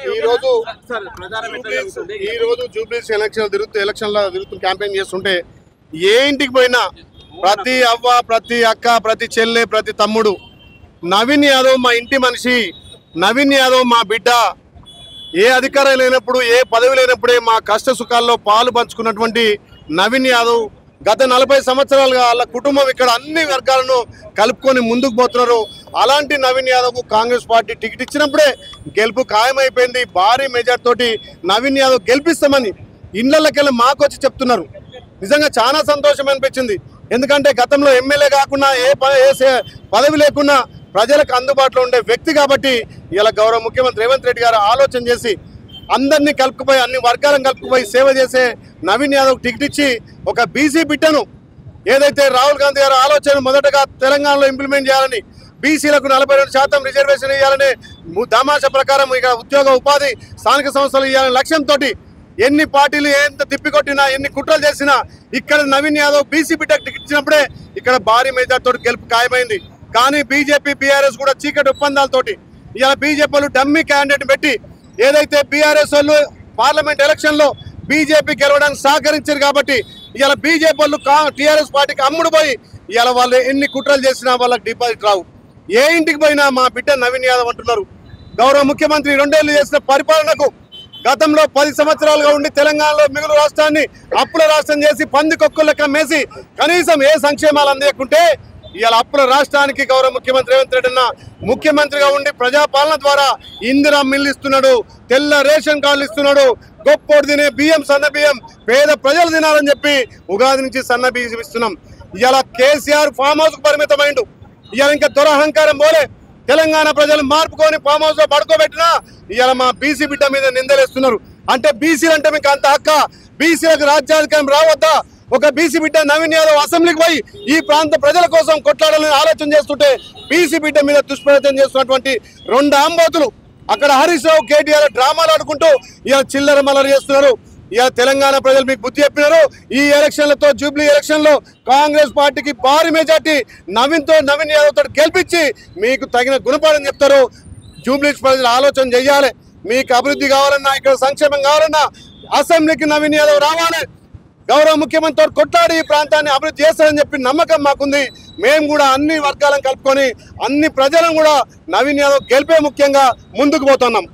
ఈ రోజు జూబ్లీస్ ఎలక్షన్లో తిరుగుతూ క్యాంపెయిన్ చేస్తుంటే ఏ ఇంటికి పోయినా ప్రతి అవ్వ, ప్రతి అక్క, ప్రతి చెల్లె, ప్రతి తమ్ముడు నవీన్ యాదవ్ మా ఇంటి మనిషి, నవీన్ యాదవ్ మా బిడ్డ, ఏ అధికారం లేనప్పుడు ఏ పదవి లేనప్పుడే మా కష్ట సుఖాల్లో పాలు పంచుకున్నటువంటి నవీన్ యాదవ్ గత 40 సంవత్సరాలుగా వాళ్ళ కుటుంబం ఇక్కడ అన్ని వర్గాలను కలుపుకొని ముందుకు పోతున్నారు. అలాంటి నవీన్ యాదవ్కు కాంగ్రెస్ పార్టీ టికెట్ ఇచ్చినప్పుడే గెలుపు ఖాయమైపోయింది. భారీ మెజార్టీ తోటి నవీన్ యాదవ్ గెలిపిస్తామని ఇళ్లకెళ్ళి మాకు వచ్చి చెప్తున్నారు. నిజంగా చాలా సంతోషం అనిపించింది. ఎందుకంటే గతంలో ఎమ్మెల్యే కాకుండా ఏ పదవి లేకున్నా ప్రజలకు అందుబాటులో ఉండే వ్యక్తి కాబట్టి ఇలా గౌరవ ముఖ్యమంత్రి రేవంత్ రెడ్డి గారు ఆలోచన చేసి అందరినీ కలుపుకుపోయి అన్ని వర్గాలను కలుపుకుపోయి సేవ చేసే నవీన్ యాదవ్ టికెట్ ఇచ్చి ఒక బీసీ బిడ్డను ఏదైతే రాహుల్ గాంధీ గారు ఆలోచన మొదటగా తెలంగాణలో ఇంప్లిమెంట్ చేయాలని, బీసీలకు 42% రిజర్వేషన్ ఇవ్వాలని దామాష ప్రకారం ఇక ఉద్యోగ ఉపాధి స్థానిక సంస్థలు ఇవ్వాలని లక్ష్యంతో ఎన్ని పార్టీలు ఎంత తిప్పికొట్టినా ఎన్ని కుట్రలు చేసినా ఇక్కడ నవీన్ యాదవ్ బీసీ బిడ్డకు టికెట్ ఇచ్చినప్పుడే ఇక్కడ భారీ మెజార్టీతో గెలుపు ఖాయమైంది. కానీ బీజేపీ బీఆర్ఎస్ కూడా చీకటి ఒప్పందాలతోటి ఇలా బీజేపీ వాళ్ళు డమ్మీ క్యాండిడేట్ పెట్టి ఏదైతే బీఆర్ఎస్ వాళ్ళు పార్లమెంట్ ఎలక్షన్లో బీజేపీ గెలవడానికి సహకరించారు కాబట్టి ఇలా బీజేపీ వాళ్ళు టీఆర్ఎస్ పార్టీకి అమ్ముడు పోయి ఇలా వాళ్ళు ఎన్ని కుట్రలు చేసినా వాళ్ళకి డిపాజిట్ రావు. ఏ ఇంటికి పోయినా మా బిడ్డ నవీన్ యాదవ్ అంటున్నారు. గౌరవ ముఖ్యమంత్రి 2 ఏళ్లు చేసిన పరిపాలనకు గతంలో 10 సంవత్సరాలుగా ఉండి తెలంగాణలో మిగులు రాష్ట్రాన్ని అప్పుల రాష్ట్రం చేసి పందికొక్కులక మేసి కనీసం ఏ సంక్షేమాలు అందజేయకుంటే ఇవాళ అప్పుల రాష్ట్రానికి గౌరవ ముఖ్యమంత్రి రేవంత్ రెడ్డి అన్న ముఖ్యమంత్రిగా ఉండి ప్రజాపాలన ద్వారా ఇందిరా మిల్లు ఇస్తున్నాడు, తెల్ల రేషన్ కార్డులు ఇస్తున్నాడు, గొప్పోడు తినే బియ్యం, సన్న బియ్యం పేద ప్రజలు తినాలని చెప్పి ఉగాది నుంచి సన్న బియ్యం ఇస్తున్నాం. ఇవాళ కేసీఆర్ ఫామ్ హౌస్ కు పరిమితమైండు. ఇవాళ ఇంకా దురహంకారం పోలే. తెలంగాణ ప్రజలు మార్పుకొని ఫామ్ హౌస్ లో పడుకోబెట్టినా ఇవాళ మా బీసీ బిడ్డ మీద నిందలేస్తున్నారు. అంటే బీసీలు అంటే మీకు అంత హక్క? బీసీలకు రాజ్యాధికారం రావద్దా? ఒక బీసీ బిడ్డ నవీన్ యాదవ్ అసెంబ్లీకి పోయి ఈ ప్రాంత ప్రజల కోసం కొట్లాడాలని ఆలోచన చేస్తుంటే బీసీ బిడ్డ మీద దుష్ప్రచారం చేస్తున్నటువంటి 2 ఆంబోతులు అక్కడ హరీష్ రావు, కేటీఆర్ డ్రామాలు ఆడుకుంటూ ఇలా చిల్లర మల్లర చేస్తున్నారు. ఇలా తెలంగాణ ప్రజలు మీకు బుద్ధి చెప్పినారు. ఈ ఎలక్షన్లతో జూబ్లీ ఎలక్షన్లో కాంగ్రెస్ పార్టీకి భారీ మెజార్టీ నవీన్ యాదవ్ తోటి గెలిపించి మీకు తగిన గుణపాఠం చెప్తారు. జూబ్లీ ప్రజలు ఆలోచన చేయాలి. మీకు అభివృద్ధి కావాలన్నా, ఇక్కడ సంక్షేమం కావాలన్నా అసెంబ్లీకి నవీన్ యాదవ్ రావాలి. గౌరవ ముఖ్యమంత్రి కొట్లాడి ఈ ప్రాంతాన్ని అభివృద్ధి చేస్తారని చెప్పి నమ్మకం మాకుంది. మేము కూడా అన్ని వర్గాలను కలుపుకొని అన్ని ప్రజలను కూడా నవీన్ యాదవ్ గెలిపే ముఖ్యంగా ముందుకు పోతున్నాం.